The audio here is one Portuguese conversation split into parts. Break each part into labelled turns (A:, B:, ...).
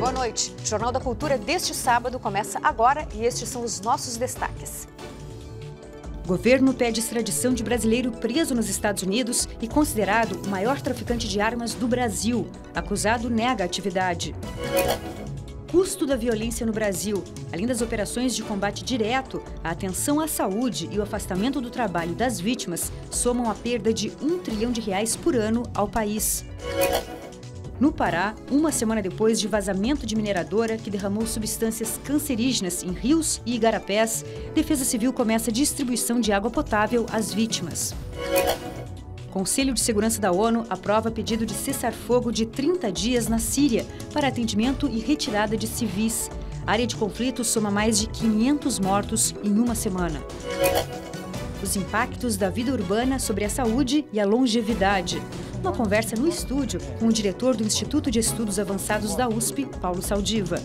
A: boa noite. O Jornal da Cultura deste sábado começa agora e estes são os nossos destaques.
B: Governo pede extradição de brasileiro preso nos Estados Unidos e considerado o maior traficante de armas do Brasil. Acusado nega a atividade. Custo da violência no Brasil. Além das operações de combate direto, a atenção à saúde e o afastamento do trabalho das vítimas somam a perda de R$1 trilhão por ano ao país. No Pará, uma semana depois de vazamento de mineradora que derramou substâncias cancerígenas em rios e igarapés, Defesa Civil começa a distribuição de água potável às vítimas. Conselho de Segurança da ONU aprova pedido de cessar-fogo de 30 dias na Síria para atendimento e retirada de civis. A área de conflito soma mais de 500 mortos em uma semana. Os impactos da vida urbana sobre a saúde e a longevidade. Uma conversa no estúdio com o diretor do Instituto de Estudos Avançados da USP, Paulo Saldiva.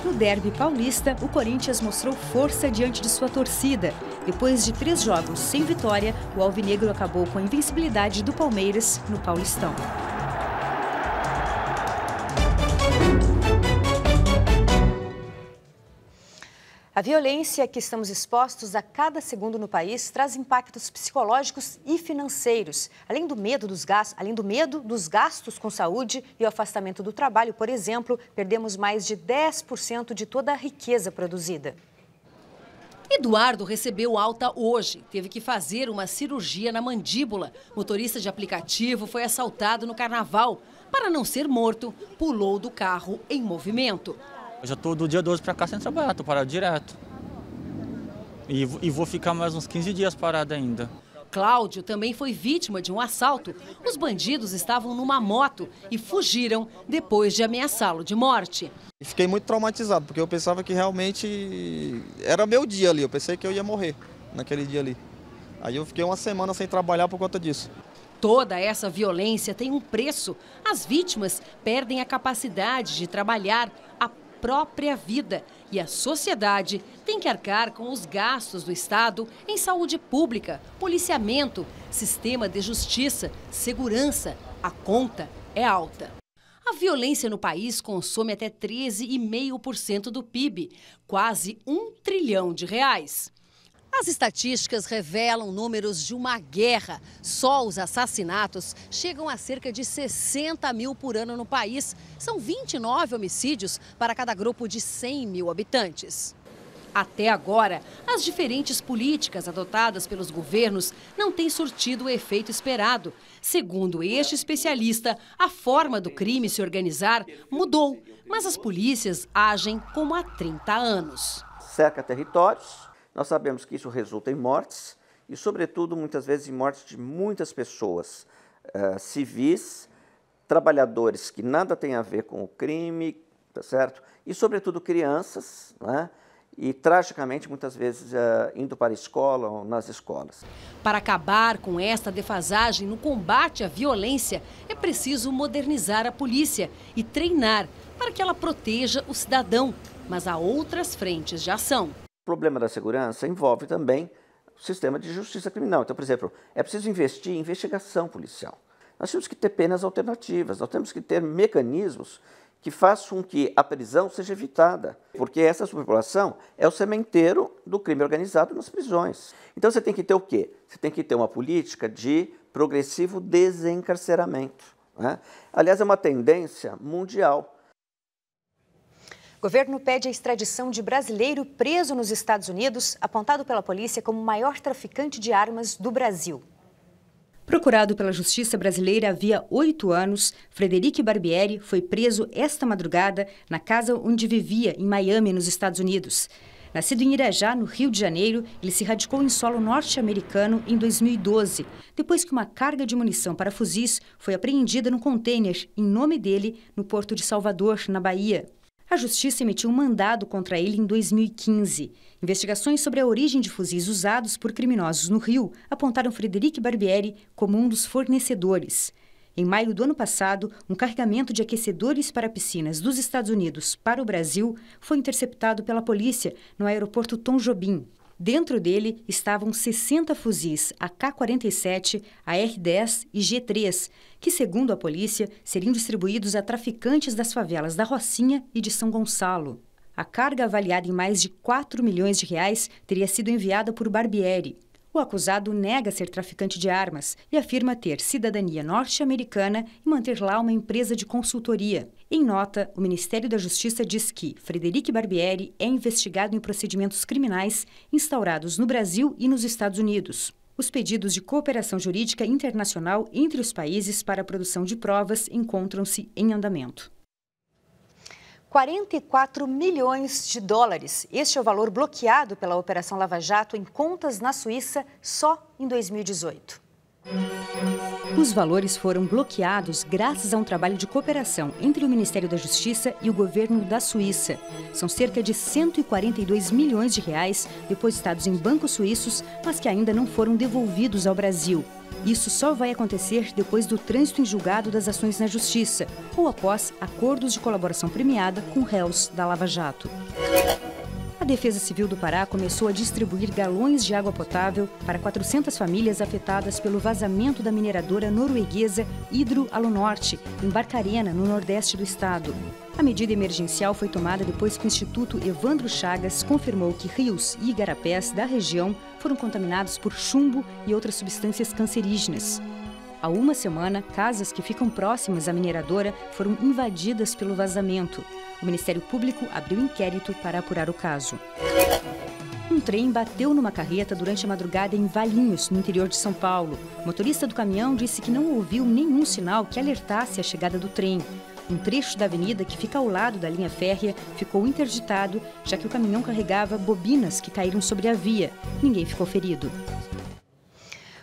B: No derby paulista, o Corinthians mostrou força diante de sua torcida. Depois de 3 jogos sem vitória, o alvinegro acabou com a invencibilidade do Palmeiras no Paulistão.
A: A violência a que estamos expostos a cada segundo no país traz impactos psicológicos e financeiros. Além do medo dos gastos com saúde e o afastamento do trabalho, por exemplo, perdemos mais de 10% de toda a riqueza produzida.
C: Eduardo recebeu alta hoje. Teve que fazer uma cirurgia na mandíbula. Motorista de aplicativo foi assaltado no carnaval. Para não ser morto, pulou do carro em movimento.
D: Eu já estou do dia 12 para cá sem trabalhar, estou parado direto. E vou ficar mais uns 15 dias parado ainda.
C: Cláudio também foi vítima de um assalto. Os bandidos estavam numa moto e fugiram depois de ameaçá-lo de morte.
E: Fiquei muito traumatizado, porque eu pensava que realmente era meu dia ali. Eu pensei que eu ia morrer naquele dia ali. Aí eu fiquei uma semana sem trabalhar por conta disso.
C: Toda essa violência tem um preço. As vítimas perdem a capacidade de trabalhar, a própria vida. E a sociedade tem que arcar com os gastos do Estado em saúde pública, policiamento, sistema de justiça, segurança. A conta é alta. A violência no país consome até 13,5% do PIB, quase R$1 trilhão. As estatísticas revelam números de uma guerra. Só os assassinatos chegam a cerca de 60 mil por ano no país. São 29 homicídios para cada grupo de 100 mil habitantes. Até agora, as diferentes políticas adotadas pelos governos não têm surtido o efeito esperado. Segundo este especialista, a forma do crime se organizar mudou, mas as polícias agem como há 30 anos.
F: Cerca territórios. Nós sabemos que isso resulta em mortes e, sobretudo, muitas vezes em mortes de muitas pessoas, civis, trabalhadores que nada têm a ver com o crime, tá certo? E, sobretudo, crianças, né? E, tragicamente, muitas vezes indo para a escola ou nas escolas.
C: Para acabar com esta defasagem no combate à violência, é preciso modernizar a polícia e treinar para que ela proteja o cidadão. Mas há outras frentes de ação.
F: O problema da segurança envolve também o sistema de justiça criminal. Então, por exemplo, é preciso investir em investigação policial. Nós temos que ter penas alternativas, nós temos que ter mecanismos que façam com que a prisão seja evitada, porque essa superpopulação é o sementeiro do crime organizado nas prisões. Então, você tem que ter o quê? Você tem que ter uma política de progressivo desencarceramento, né? Aliás, é uma tendência mundial.
A: O governo pede a extradição de brasileiro preso nos Estados Unidos, apontado pela polícia como o maior traficante de armas do Brasil.
B: Procurado pela Justiça Brasileira havia 8 anos, Frederic Barbieri foi preso esta madrugada na casa onde vivia, em Miami, nos Estados Unidos. Nascido em Irajá, no Rio de Janeiro, ele se radicou em solo norte-americano em 2012, depois que uma carga de munição para fuzis foi apreendida num container em nome dele no Porto de Salvador, na Bahia. A Justiça emitiu um mandado contra ele em 2015. Investigações sobre a origem de fuzis usados por criminosos no Rio apontaram Frederic Barbieri como um dos fornecedores. Em maio do ano passado, um carregamento de aquecedores para piscinas dos Estados Unidos para o Brasil foi interceptado pela polícia no aeroporto Tom Jobim. Dentro dele estavam 60 fuzis AK-47, AR-10 e G3, que, segundo a polícia, seriam distribuídos a traficantes das favelas da Rocinha e de São Gonçalo. A carga, avaliada em mais de 4 milhões de reais, teria sido enviada por Barbieri. O acusado nega ser traficante de armas e afirma ter cidadania norte-americana e manter lá uma empresa de consultoria. Em nota, o Ministério da Justiça diz que Frederic Barbieri é investigado em procedimentos criminais instaurados no Brasil e nos Estados Unidos. Os pedidos de cooperação jurídica internacional entre os países para a produção de provas encontram-se em andamento.
A: 44 milhões de dólares. Este é o valor bloqueado pela Operação Lava Jato em contas na Suíça só em 2018.
B: Os valores foram bloqueados graças a um trabalho de cooperação entre o Ministério da Justiça e o governo da Suíça. São cerca de 142 milhões de reais depositados em bancos suíços, mas que ainda não foram devolvidos ao Brasil. Isso só vai acontecer depois do trânsito em julgado das ações na Justiça ou após acordos de colaboração premiada com réus da Lava Jato. A Defesa Civil do Pará começou a distribuir galões de água potável para 400 famílias afetadas pelo vazamento da mineradora norueguesa Hydro-Alunorte, em Barcarena, no nordeste do estado. A medida emergencial foi tomada depois que o Instituto Evandro Chagas confirmou que rios e igarapés da região foram contaminados por chumbo e outras substâncias cancerígenas. Há uma semana, casas que ficam próximas à mineradora foram invadidas pelo vazamento. O Ministério Público abriu inquérito para apurar o caso. Um trem bateu numa carreta durante a madrugada em Valinhos, no interior de São Paulo. O motorista do caminhão disse que não ouviu nenhum sinal que alertasse a chegada do trem. Um trecho da avenida que fica ao lado da linha férrea ficou interditado, já que o caminhão carregava bobinas que caíram sobre a via. Ninguém ficou ferido.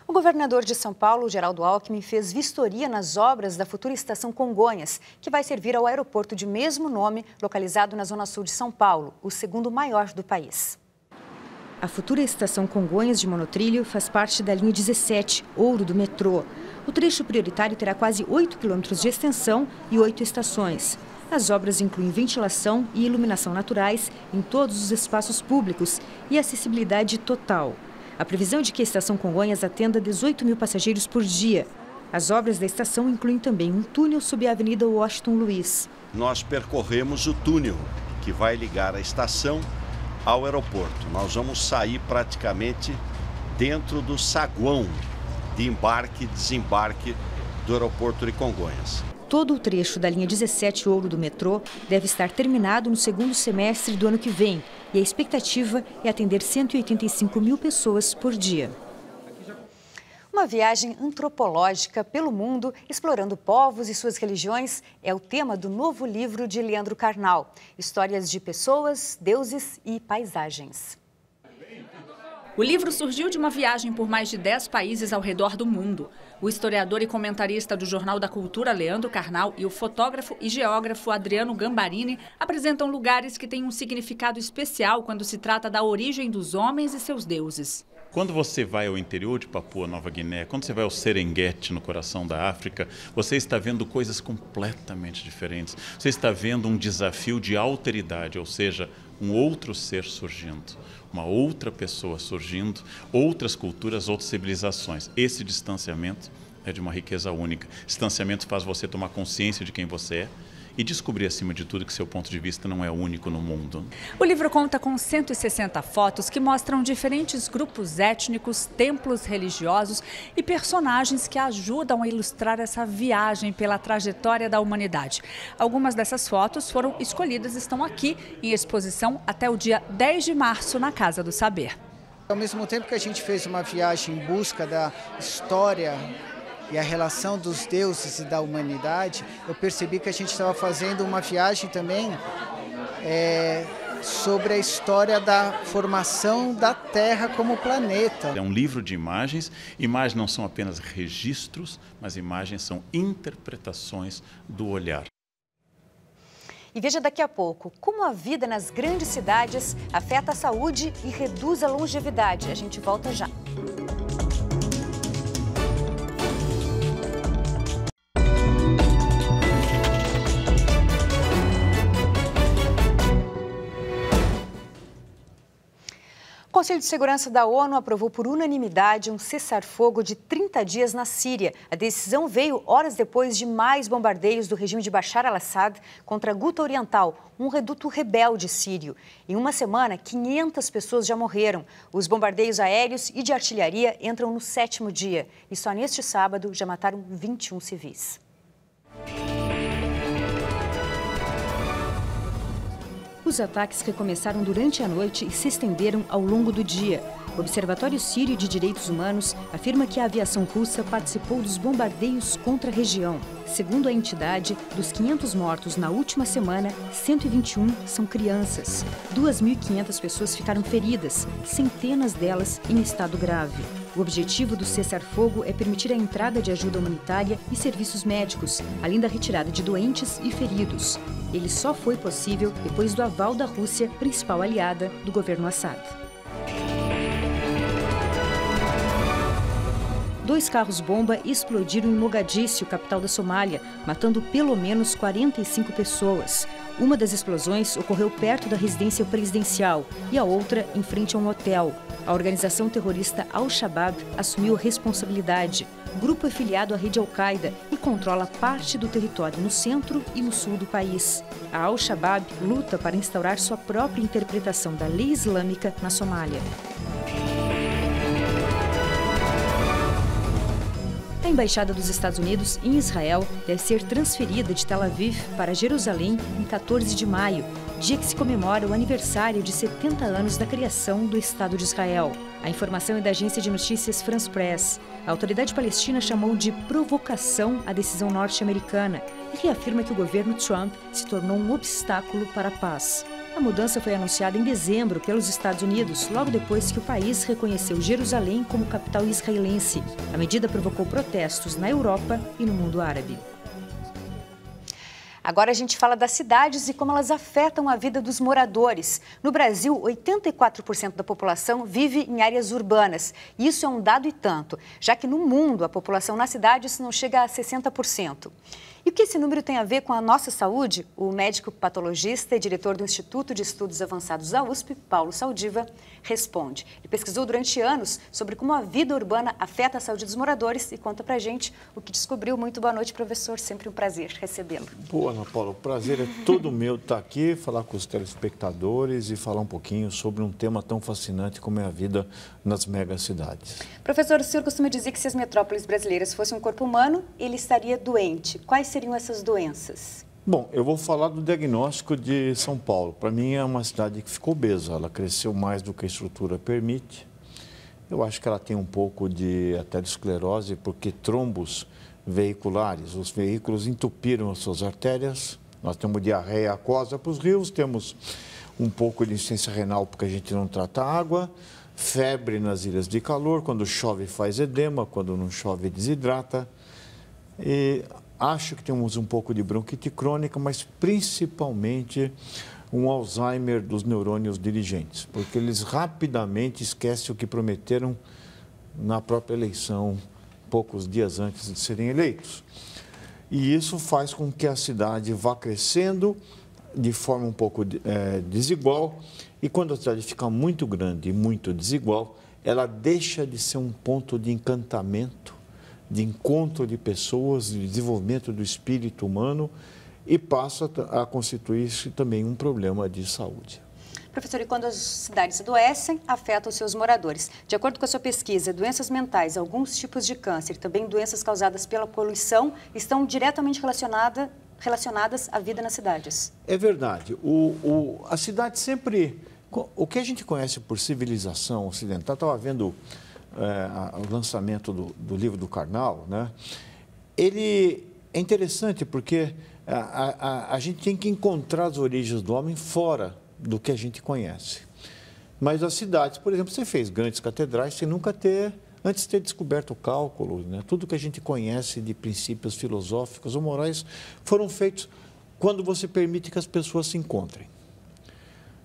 A: O governador de São Paulo, Geraldo Alckmin, fez vistoria nas obras da futura estação Congonhas, que vai servir ao aeroporto de mesmo nome, localizado na zona sul de São Paulo, o segundo maior do país.
B: A futura estação Congonhas de monotrilho faz parte da linha 17, Ouro, do metrô. O trecho prioritário terá quase 8 quilômetros de extensão e 8 estações. As obras incluem ventilação e iluminação naturais em todos os espaços públicos e acessibilidade total. A previsão é de que a estação Congonhas atenda 18 mil passageiros por dia. As obras da estação incluem também um túnel sob a Avenida Washington Luiz.
G: Nós percorremos o túnel que vai ligar a estação ao aeroporto. Nós vamos sair praticamente dentro do saguão de embarque e desembarque do aeroporto de Congonhas.
B: Todo o trecho da linha 17 Ouro do metrô deve estar terminado no segundo semestre do ano que vem e a expectativa é atender 185 mil pessoas por dia.
A: Uma viagem antropológica pelo mundo, explorando povos e suas religiões, é o tema do novo livro de Leandro Carnal. Histórias de pessoas, deuses e paisagens.
H: O livro surgiu de uma viagem por mais de 10 países ao redor do mundo. O historiador e comentarista do Jornal da Cultura, Leandro Carnal, e o fotógrafo e geógrafo Adriano Gambarini apresentam lugares que têm um significado especial quando se trata da origem dos homens e seus deuses.
I: Quando você vai ao interior de Papua Nova Guiné, quando você vai ao Serengeti, no coração da África, você está vendo coisas completamente diferentes. Você está vendo um desafio de alteridade, ou seja, um outro ser surgindo, uma outra pessoa surgindo, outras culturas, outras civilizações. Esse distanciamento é de uma riqueza única. Distanciamento faz você tomar consciência de quem você é e descobrir, acima de tudo, que seu ponto de vista não é único no mundo.
H: O livro conta com 160 fotos que mostram diferentes grupos étnicos, templos religiosos e personagens que ajudam a ilustrar essa viagem pela trajetória da humanidade. Algumas dessas fotos foram escolhidas e estão aqui em exposição até o dia 10 de março na Casa do Saber.
J: Ao mesmo tempo que a gente fez uma viagem em busca da história e a relação dos deuses e da humanidade, eu percebi que a gente estava fazendo uma viagem também sobre a história da formação da Terra como planeta.
I: É um livro de imagens. Imagens não são apenas registros, mas imagens são interpretações do olhar.
A: E veja daqui a pouco como a vida nas grandes cidades afeta a saúde e reduz a longevidade. A gente volta já. Conselho de Segurança da ONU aprovou por unanimidade um cessar-fogo de 30 dias na Síria. A decisão veio horas depois de mais bombardeios do regime de Bashar al-Assad contra Ghouta Oriental, um reduto rebelde sírio. Em uma semana, 500 pessoas já morreram. Os bombardeios aéreos e de artilharia entram no 7º dia. E só neste sábado já mataram 21 civis.
B: Os ataques recomeçaram durante a noite e se estenderam ao longo do dia. O Observatório Sírio de Direitos Humanos afirma que a aviação russa participou dos bombardeios contra a região. Segundo a entidade, dos 500 mortos na última semana, 121 são crianças. 2.500 pessoas ficaram feridas, centenas delas em estado grave. O objetivo do cessar-fogo é permitir a entrada de ajuda humanitária e serviços médicos, além da retirada de doentes e feridos. Ele só foi possível depois do aval da Rússia, principal aliada do governo Assad. 2 carros-bomba explodiram em Mogadíscio, capital da Somália, matando pelo menos 45 pessoas. Uma das explosões ocorreu perto da residência presidencial e a outra em frente a um hotel. A organização terrorista Al-Shabaab assumiu a responsabilidade. O grupo é filiado à rede Al-Qaeda e controla parte do território no centro e no sul do país. A Al-Shabaab luta para instaurar sua própria interpretação da lei islâmica na Somália. A Embaixada dos Estados Unidos em Israel deve ser transferida de Tel Aviv para Jerusalém em 14 de maio, dia que se comemora o aniversário de 70 anos da criação do Estado de Israel. A informação é da agência de notícias France Press. A autoridade palestina chamou de provocação a decisão norte-americana e reafirma que o governo Trump se tornou um obstáculo para a paz. A mudança foi anunciada em dezembro pelos Estados Unidos, logo depois que o país reconheceu Jerusalém como capital israelense. A medida provocou protestos na Europa e no mundo árabe.
A: Agora a gente fala das cidades e como elas afetam a vida dos moradores. No Brasil, 84% da população vive em áreas urbanas. Isso é um dado e tanto, já que no mundo a população nas cidades não chega a 60%. E o que esse número tem a ver com a nossa saúde? O médico patologista e diretor do Instituto de Estudos Avançados da USP, Paulo Saldiva, responde. Ele pesquisou durante anos sobre como a vida urbana afeta a saúde dos moradores e conta pra gente o que descobriu. Muito boa noite, professor. Sempre um prazer recebê-lo.
K: Boa, Ana Paula. O prazer é todo meu estar aqui, falar com os telespectadores e falar um pouquinho sobre um tema tão fascinante como é a vida nas megacidades.
A: Professor, o senhor costuma dizer que se as metrópoles brasileiras fossem um corpo humano, ele estaria doente. Quais seriam essas doenças?
K: Bom, eu vou falar do diagnóstico de São Paulo. Para mim é uma cidade que ficou obesa, ela cresceu mais do que a estrutura permite. Eu acho que ela tem um pouco de aterosclerose, porque trombos veiculares, os veículos entupiram as suas artérias. Nós temos diarreia aquosa para os rios, temos um pouco de insuficiência renal porque a gente não trata a água, febre nas ilhas de calor, quando chove faz edema, quando não chove desidrata. E acho que temos um pouco de bronquite crônica, mas principalmente um Alzheimer dos neurônios dirigentes, porque eles rapidamente esquecem o que prometeram na própria eleição, poucos dias antes de serem eleitos. E isso faz com que a cidade vá crescendo de forma um pouco desigual, e quando a cidade fica muito grande e muito desigual, ela deixa de ser um ponto de encantamento, de encontro de pessoas, de desenvolvimento do espírito humano, e passa a constituir-se também um problema de saúde.
A: Professor, e quando as cidades adoecem, afetam os seus moradores. De acordo com a sua pesquisa, doenças mentais, alguns tipos de câncer, também doenças causadas pela poluição, estão diretamente relacionadas à vida nas cidades.
K: É verdade. A cidade sempre... O que a gente conhece por civilização ocidental, estava vendo o lançamento do livro do Karnal, né? Ele é interessante porque a gente tem que encontrar as origens do homem fora do que a gente conhece. Mas as cidades, por exemplo, você fez grandes catedrais sem nunca antes de ter descoberto o cálculo, né? Tudo que a gente conhece de princípios filosóficos ou morais foram feitos quando você permite que as pessoas se encontrem.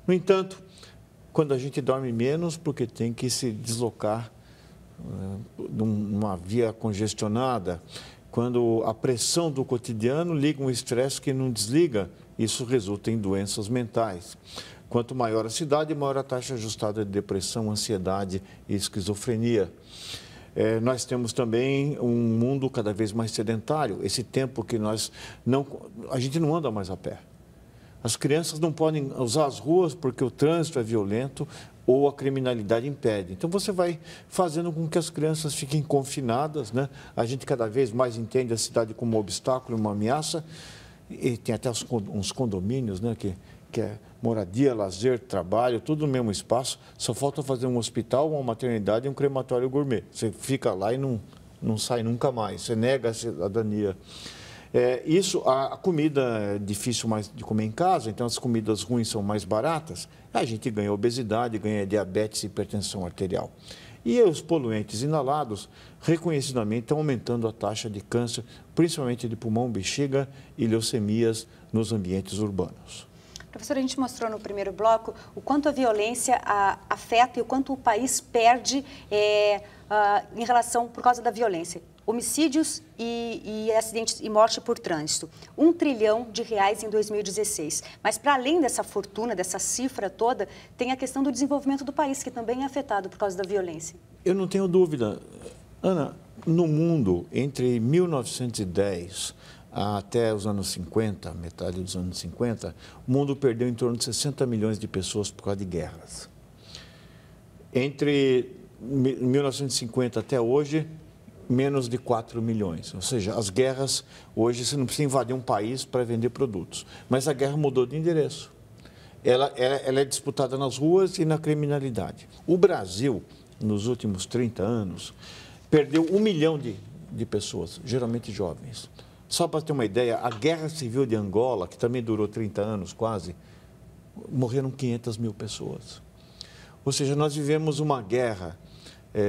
K: No entanto, quando a gente dorme menos, porque tem que se deslocar numa via congestionada, quando a pressão do cotidiano liga um estresse que não desliga, isso resulta em doenças mentais. Quanto maior a cidade, maior a taxa ajustada de depressão, ansiedade e esquizofrenia. Nós temos também um mundo cada vez mais sedentário. Esse tempo que a gente não anda mais a pé. As crianças não podem usar as ruas porque o trânsito é violento ou a criminalidade impede. Então, você vai fazendo com que as crianças fiquem confinadas, né? A gente cada vez mais entende a cidade como um obstáculo, uma ameaça. E tem até uns condomínios, né, que é moradia, lazer, trabalho, tudo no mesmo espaço. Só falta fazer um hospital, uma maternidade e um crematório gourmet. Você fica lá e não sai nunca mais. Você nega a cidadania. A comida é difícil mais de comer em casa, então as comidas ruins são mais baratas. A gente ganha obesidade, ganha diabetes e hipertensão arterial. E os poluentes inalados, reconhecidamente, estão aumentando a taxa de câncer, principalmente de pulmão, bexiga e leucemias nos ambientes urbanos.
A: Professor, a gente mostrou no primeiro bloco o quanto a violência afeta e o quanto o país perde em relação, por causa da violência. Homicídios e acidentes e morte por trânsito. R$1 trilhão em 2016. Mas, para além dessa fortuna, dessa cifra toda, tem a questão do desenvolvimento do país, que também é afetado por causa da violência.
K: Eu não tenho dúvida. Ana, no mundo, entre 1910 até os anos 50, metade dos anos 50, o mundo perdeu em torno de 60 milhões de pessoas por causa de guerras. Entre 1950 até hoje, menos de 4 milhões. Ou seja, as guerras, hoje você não precisa invadir um país para vender produtos. Mas a guerra mudou de endereço. Ela é disputada nas ruas e na criminalidade. O Brasil, nos últimos 30 anos, perdeu 1 milhão de pessoas, geralmente jovens. Só para ter uma ideia, a Guerra Civil de Angola, que também durou 30 anos quase, morreram 500 mil pessoas. Ou seja, nós vivemos uma guerra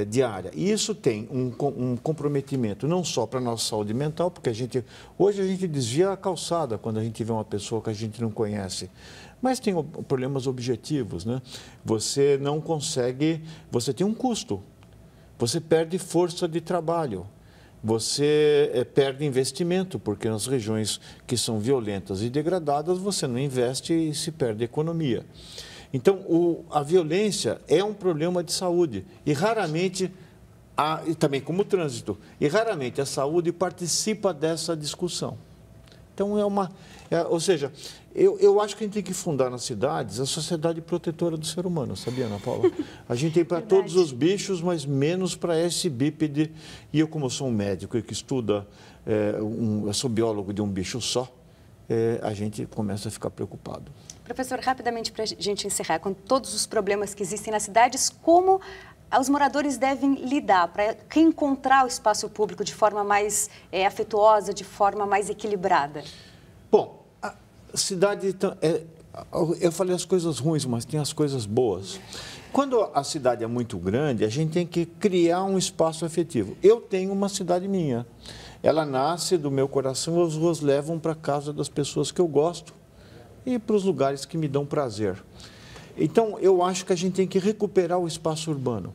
K: diária. E isso tem um comprometimento não só para a nossa saúde mental, porque hoje a gente desvia a calçada quando a gente vê uma pessoa que a gente não conhece, mas tem problemas objetivos, né? Você não consegue, você tem um custo, você perde força de trabalho, você perde investimento, porque nas regiões que são violentas e degradadas, você não investe e se perde economia. Então, a violência é um problema de saúde e raramente, e também como o trânsito, e raramente a saúde participa dessa discussão. Então, ou seja, eu acho que a gente tem que fundar nas cidades a sociedade protetora do ser humano, sabia, Ana Paula? A gente tem para todos os bichos, mas menos para esse bípede. E eu, como sou um médico que estuda, eu sou biólogo de um bicho só, a gente começa a ficar preocupado.
A: Professor, rapidamente para a gente encerrar, com todos os problemas que existem nas cidades, como os moradores devem lidar para reencontrar o espaço público de forma mais afetuosa, de forma mais equilibrada?
K: Bom, a cidade, eu falei as coisas ruins, mas tem as coisas boas. Quando a cidade é muito grande, a gente tem que criar um espaço afetivo. Eu tenho uma cidade minha, ela nasce do meu coração, as ruas levam para a casa das pessoas que eu gosto e para os lugares que me dão prazer. Então, eu acho que a gente tem que recuperar o espaço urbano,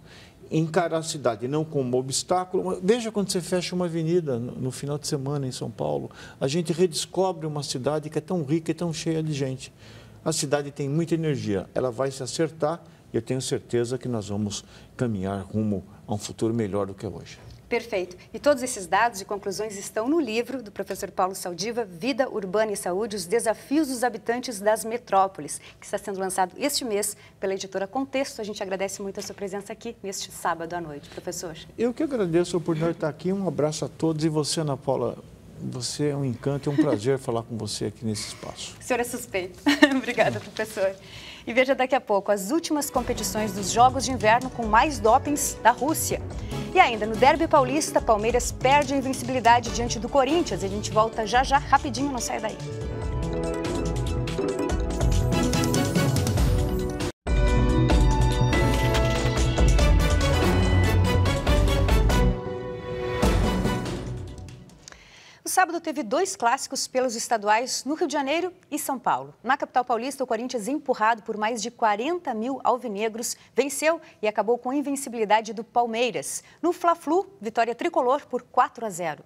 K: encarar a cidade não como obstáculo. Veja quando você fecha uma avenida no final de semana em São Paulo, a gente redescobre uma cidade que é tão rica e tão cheia de gente. A cidade tem muita energia, ela vai se acertar e eu tenho certeza que nós vamos caminhar rumo a um futuro melhor do que é hoje.
A: Perfeito. E todos esses dados e conclusões estão no livro do professor Paulo Saldiva, Vida Urbana e Saúde, os desafios dos habitantes das metrópoles, que está sendo lançado este mês pela editora Contexto. A gente agradece muito a sua presença aqui neste sábado à noite, professor.
K: Eu que agradeço a oportunidade de estar aqui. Um abraço a todos e você, Ana Paula, você é um encanto, é um prazer falar com você aqui nesse espaço.
A: O senhor é suspeito. Obrigada, professor. E veja daqui a pouco as últimas competições dos Jogos de Inverno com mais dopings da Rússia. E ainda no Derby Paulista, Palmeiras perde a invencibilidade diante do Corinthians. A gente volta já já, rapidinho, não sai daí. O sábado teve 2 clássicos pelos estaduais no Rio de Janeiro e São Paulo. Na capital paulista, o Corinthians, empurrado por mais de 40 mil alvinegros, venceu e acabou com a invencibilidade do Palmeiras. No Fla-Flu, vitória tricolor por 4-0.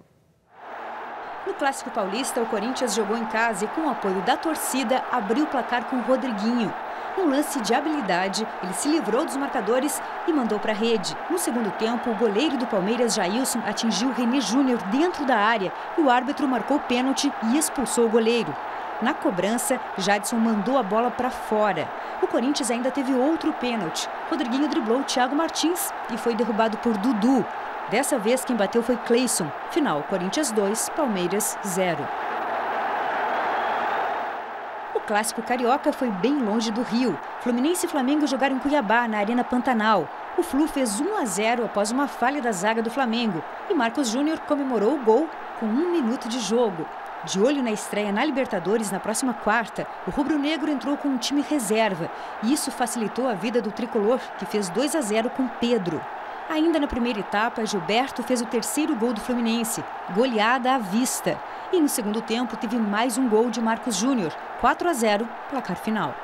B: No Clássico Paulista, o Corinthians jogou em casa e, com o apoio da torcida, abriu o placar com o Rodriguinho. Num lance de habilidade, ele se livrou dos marcadores e mandou para a rede. No segundo tempo, o goleiro do Palmeiras, Jailson, atingiu René Júnior dentro da área e o árbitro marcou pênalti e expulsou o goleiro. Na cobrança, Jadson mandou a bola para fora. O Corinthians ainda teve outro pênalti. Rodriguinho driblou Thiago Martins e foi derrubado por Dudu. Dessa vez, quem bateu foi Cleison. Final, Corinthians 2, Palmeiras 0. O clássico carioca foi bem longe do Rio. Fluminense e Flamengo jogaram em Cuiabá, na Arena Pantanal. O Flu fez 1-0 após uma falha da zaga do Flamengo. E Marcos Júnior comemorou o gol com 1 minuto de jogo. De olho na estreia na Libertadores na próxima quarta, o rubro-negro entrou com um time reserva. E isso facilitou a vida do tricolor, que fez 2-0 com Pedro. Ainda na primeira etapa, Gilberto fez o terceiro gol do Fluminense, goleada à vista. E no segundo tempo teve mais um gol de Marcos Júnior, 4-0, placar final.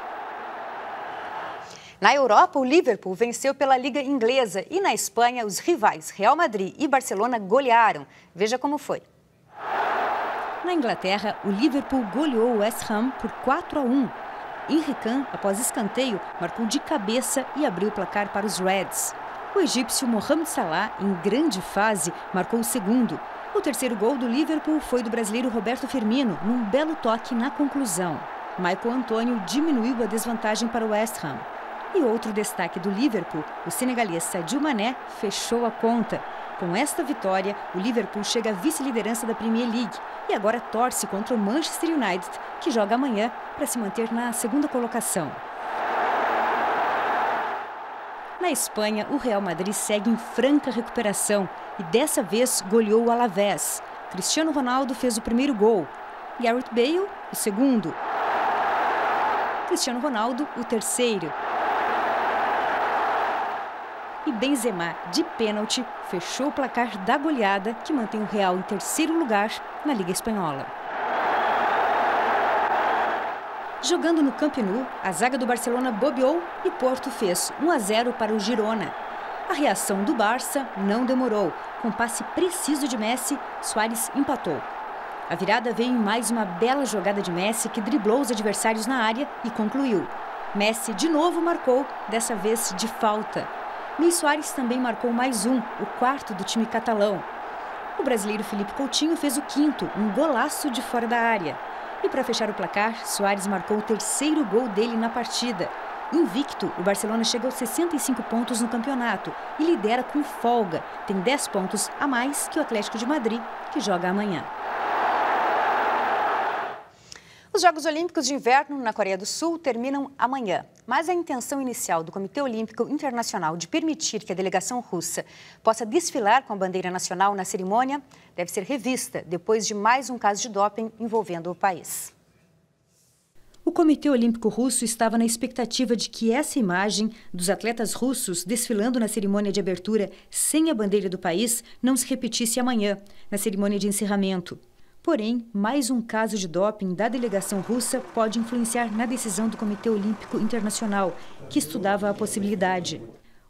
A: Na Europa, o Liverpool venceu pela Liga Inglesa e na Espanha, os rivais Real Madrid e Barcelona golearam. Veja como foi.
B: Na Inglaterra, o Liverpool goleou o West Ham por 4-1. Henry Khan, após escanteio, marcou de cabeça e abriu o placar para os Reds. O egípcio Mohamed Salah, em grande fase, marcou o segundo. O terceiro gol do Liverpool foi do brasileiro Roberto Firmino, num belo toque na conclusão. Michael Antônio diminuiu a desvantagem para o West Ham. E outro destaque do Liverpool, o senegalês Sadio Mané, fechou a conta. Com esta vitória, o Liverpool chega à vice-liderança da Premier League e agora torce contra o Manchester United, que joga amanhã para se manter na segunda colocação. Na Espanha, o Real Madrid segue em franca recuperação e dessa vez goleou o Alavés. Cristiano Ronaldo fez o primeiro gol, Gareth Bale o segundo, Cristiano Ronaldo o terceiro. E Benzema, de pênalti, fechou o placar da goleada que mantém o Real em terceiro lugar na Liga Espanhola. Jogando no Camp Nou, a zaga do Barcelona bobeou e Porto fez 1-0 para o Girona. A reação do Barça não demorou. Com passe preciso de Messi, Suárez empatou. A virada veio em mais uma bela jogada de Messi que driblou os adversários na área e concluiu. Messi de novo marcou, dessa vez de falta. Luís Suárez também marcou mais um, o quarto do time catalão. O brasileiro Felipe Coutinho fez o quinto, um golaço de fora da área. E para fechar o placar, Suárez marcou o terceiro gol dele na partida. Invicto, o Barcelona chega aos 65 pontos no campeonato e lidera com folga. Tem 10 pontos a mais que o Atlético de Madrid, que joga amanhã.
A: Os Jogos Olímpicos de Inverno na Coreia do Sul terminam amanhã. Mas a intenção inicial do Comitê Olímpico Internacional de permitir que a delegação russa possa desfilar com a bandeira nacional na cerimônia deve ser revista depois de mais um caso de doping envolvendo o país.
B: O Comitê Olímpico Russo estava na expectativa de que essa imagem dos atletas russos desfilando na cerimônia de abertura sem a bandeira do país não se repetisse amanhã, na cerimônia de encerramento. Porém, mais um caso de doping da delegação russa pode influenciar na decisão do Comitê Olímpico Internacional, que estudava a possibilidade.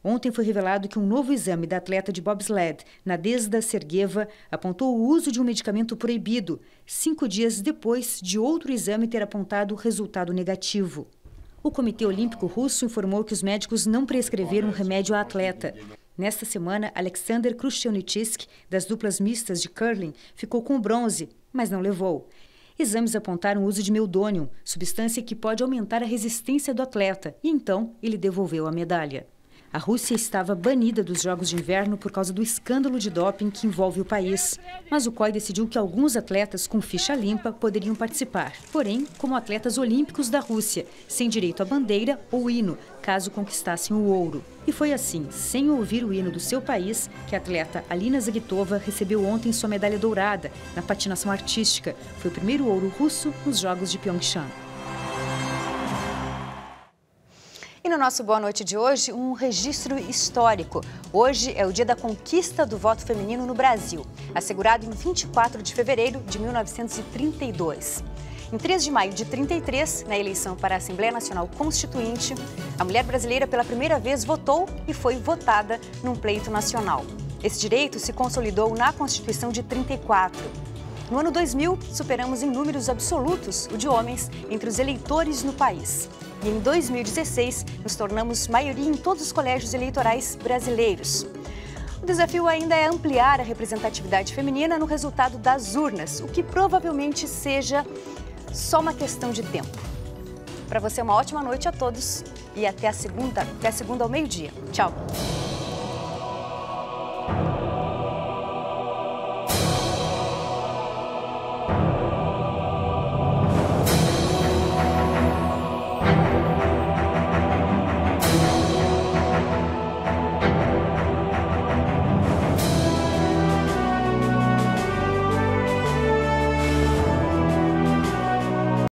B: Ontem foi revelado que um novo exame da atleta de bobsled, Nadezhda Sergeva, apontou o uso de um medicamento proibido, 5 dias depois de outro exame ter apontado resultado negativo. O Comitê Olímpico Russo informou que os médicos não prescreveram o remédio à atleta. Nesta semana, Alexander Khrushchevnytsk, das duplas mistas de curling, ficou com o bronze, mas não levou. Exames apontaram o uso de meldônio, substância que pode aumentar a resistência do atleta, e então ele devolveu a medalha. A Rússia estava banida dos Jogos de Inverno por causa do escândalo de doping que envolve o país. Mas o COI decidiu que alguns atletas com ficha limpa poderiam participar, porém como atletas olímpicos da Rússia, sem direito à bandeira ou hino, caso conquistassem o ouro. E foi assim, sem ouvir o hino do seu país, que a atleta Alina Zagitova recebeu ontem sua medalha dourada na patinação artística. Foi o primeiro ouro russo nos Jogos de Pyeongchang.
A: E no nosso Boa Noite de hoje, um registro histórico. Hoje é o dia da conquista do voto feminino no Brasil, assegurado em 24 de fevereiro de 1932. Em 3 de maio de 33, na eleição para a Assembleia Nacional Constituinte, a mulher brasileira pela primeira vez votou e foi votada num pleito nacional. Esse direito se consolidou na Constituição de 34. No ano 2000, superamos em números absolutos o de homens entre os eleitores no país. E em 2016, nos tornamos maioria em todos os colégios eleitorais brasileiros. O desafio ainda é ampliar a representatividade feminina no resultado das urnas, o que provavelmente seja só uma questão de tempo. Para você, uma ótima noite a todos e até a segunda ao meio-dia. Tchau!